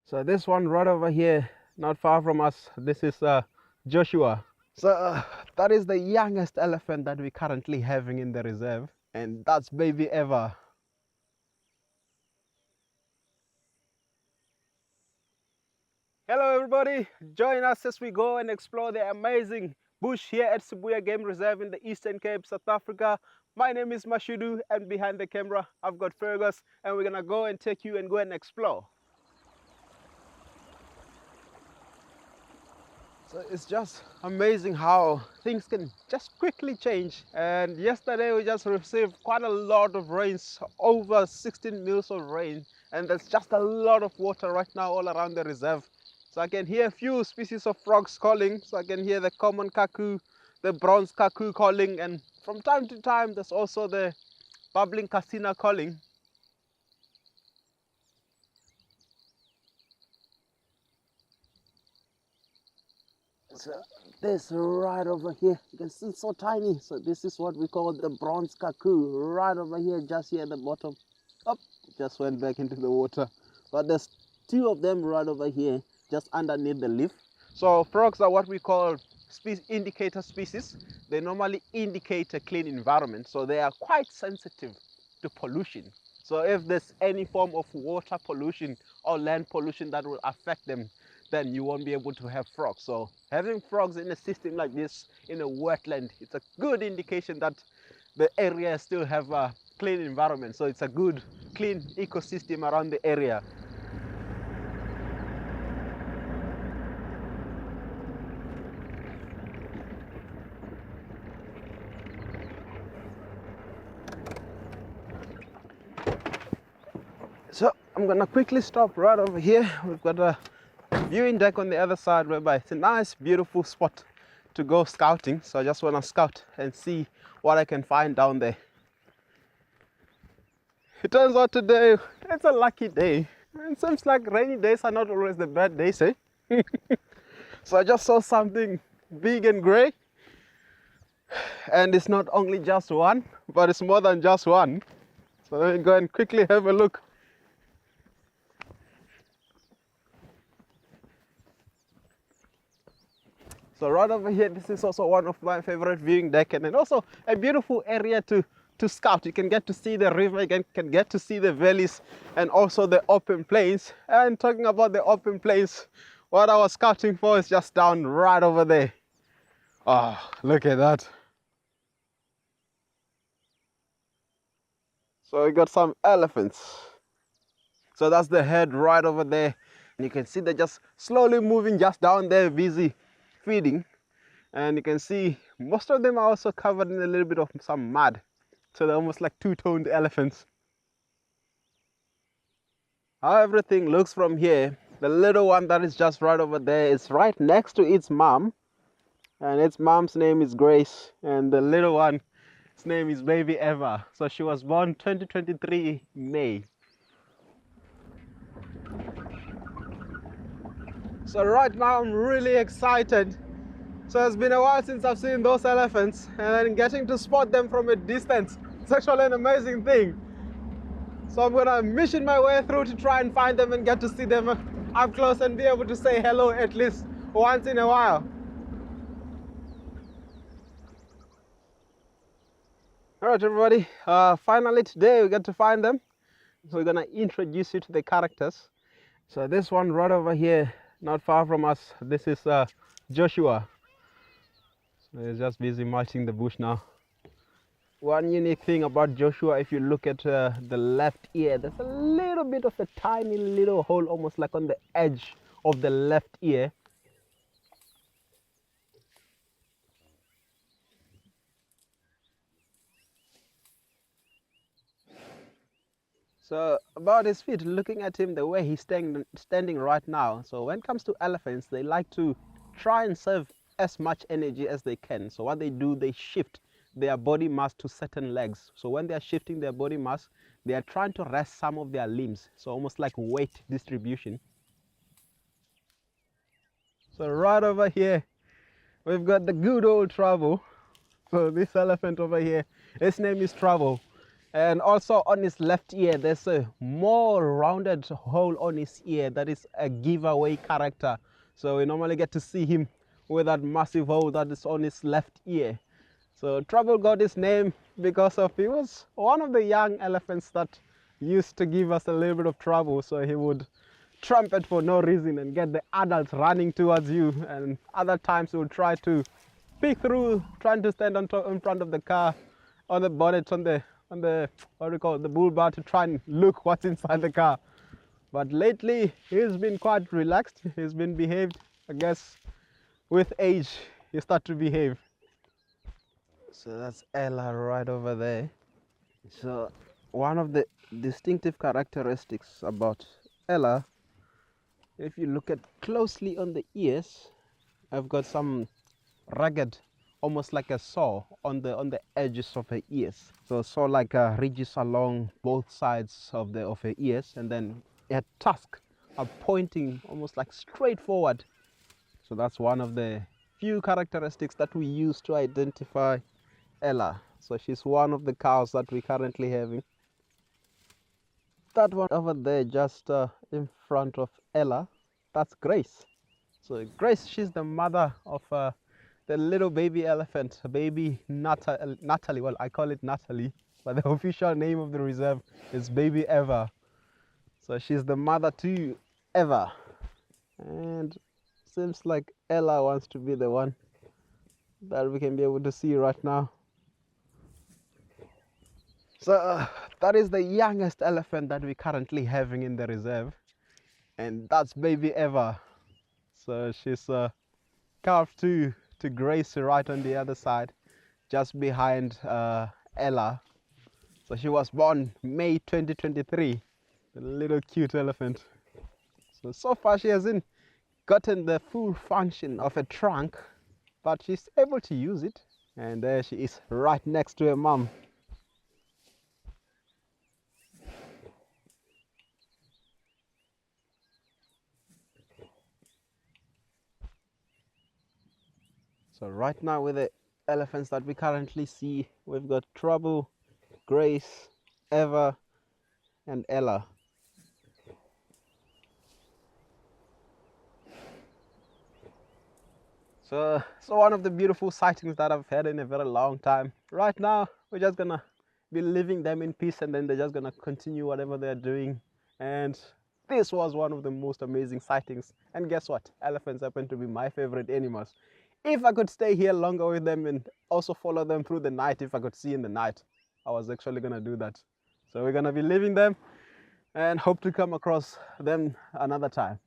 So this one right over here, not far from us, this is Joshua. So that is the youngest elephant that we're currently having in the reserve, and that's baby Eva. Hello everybody, join us as we go and explore the amazing bush here at Sibuya Game Reserve in the Eastern Cape, South Africa. My name is Mashudu, and behind the camera I've got Fergus, and we're gonna go and take you and go and explore. So it's just amazing how things can just quickly change. And yesterday we just received quite a lot of rains, over 16 mils of rain, and there's just a lot of water right now all around the reserve. So I can hear a few species of frogs calling. So I can hear the common cuckoo, the bronze cuckoo calling, and from time to time there's also the bubbling casina calling. So this right over here, you can see it's so tiny. So this is what we call the bronze cuckoo, right over here, just here at the bottom. Up, just went back into the water. But there's two of them right over here, just underneath the leaf. So frogs are what we call indicator species. They normally indicate a clean environment, so they are quite sensitive to pollution. So if there's any form of water pollution or land pollution that will affect them, then you won't be able to have frogs. So having frogs in a system like this, in a wetland, it's a good indication that the area still have a clean environment. So it's a good, clean ecosystem around the area. So I'm gonna quickly stop right over here. We've got a viewing deck on the other side, whereby it's a nice beautiful spot to go scouting. So I just want to scout and see what I can find down there. It turns out today it's a lucky day. It seems like rainy days are not always the bad days, eh? So I just saw something big and gray, and it's not only just one, but it's more than just one. So let me go and quickly have a look. So right over here, this is also one of my favorite viewing deck, and then also a beautiful area to scout. You can get to see the river, you can get to see the valleys and also the open plains. And talking about the open plains, what I was scouting for is just down right over there. Oh, look at that. So we got some elephants. So that's the head right over there. And you can see they're just slowly moving just down there, busy feeding. And you can see most of them are also covered in a little bit of some mud. So they're almost like two-toned elephants. How everything looks from here, the little one that is just right over there is right next to its mom. And its mom's name is Grace. And the little one, its name is baby Eva. So she was born 2023 May. So right now I'm really excited. So it's been a while since I've seen those elephants, and then getting to spot them from a distance, it's actually an amazing thing. So I'm gonna mission my way through to try and find them and get to see them up close and be able to say hello at least once in a while. All right, everybody, finally today we get to find them. So we're gonna introduce you to the characters. So this one right over here, not far from us, this is Joshua. So he's just busy mulching the bush now. One unique thing about Joshua, if you look at the left ear, there's a little bit of a tiny little hole, almost like on the edge of the left ear. So about his feet, looking at him the way he's standing right now. So when it comes to elephants, they like to try and save as much energy as they can. So what they do, they shift their body mass to certain legs. So when they are shifting their body mass, they are trying to rest some of their limbs. So almost like weight distribution. So right over here, we've got the good old Trouble. So this elephant over here, his name is Trouble. And also on his left ear, there's a more rounded hole on his ear that is a giveaway character. So we normally get to see him with that massive hole that is on his left ear. So Trouble got his name because of he was one of the young elephants that used to give us a little bit of trouble. So he would trumpet for no reason and get the adults running towards you, and other times he would try to peek through, trying to stand in front of the car, on the bonnet, on the what do you call it, the bull bar, to try and look what's inside the car. But lately he's been quite relaxed. He's been behaved. I guess with age you start to behave. So that's Ella right over there. So one of the distinctive characteristics about Ella, if you look at closely on the ears, I've got some rugged, almost like a saw on the edges of her ears. So saw like ridges along both sides of her ears, and then her tusks are pointing almost like straight forward. So that's one of the few characteristics that we use to identify Ella. So she's one of the cows that we're currently having. That one over there, just in front of Ella, that's Grace. So Grace, she's the mother of the little baby elephant, baby Natalie. Well, I call it Natalie, but the official name of the reserve is baby Eva. So she's the mother to Eva, and seems like Ella wants to be the one that we can be able to see right now. So that is the youngest elephant that we're currently having in the reserve, and that's baby Eva. So she's calved to Grace right on the other side, just behind Ella. So she was born May 2023, a little cute elephant. So far she hasn't gotten the full function of a trunk, but she's able to use it. And there she is right next to her mom. So right now with the elephants that we currently see, we've got Trouble, Grace, Eva, and Ella. So one of the beautiful sightings that I've had in a very long time. Right now, we're just gonna be leaving them in peace, and then they're just gonna continue whatever they're doing. And this was one of the most amazing sightings. And guess what? Elephants happen to be my favorite animals. If I could stay here longer with them and also follow them through the night, if I could see in the night, I was actually gonna do that. So we're gonna be leaving them and hope to come across them another time.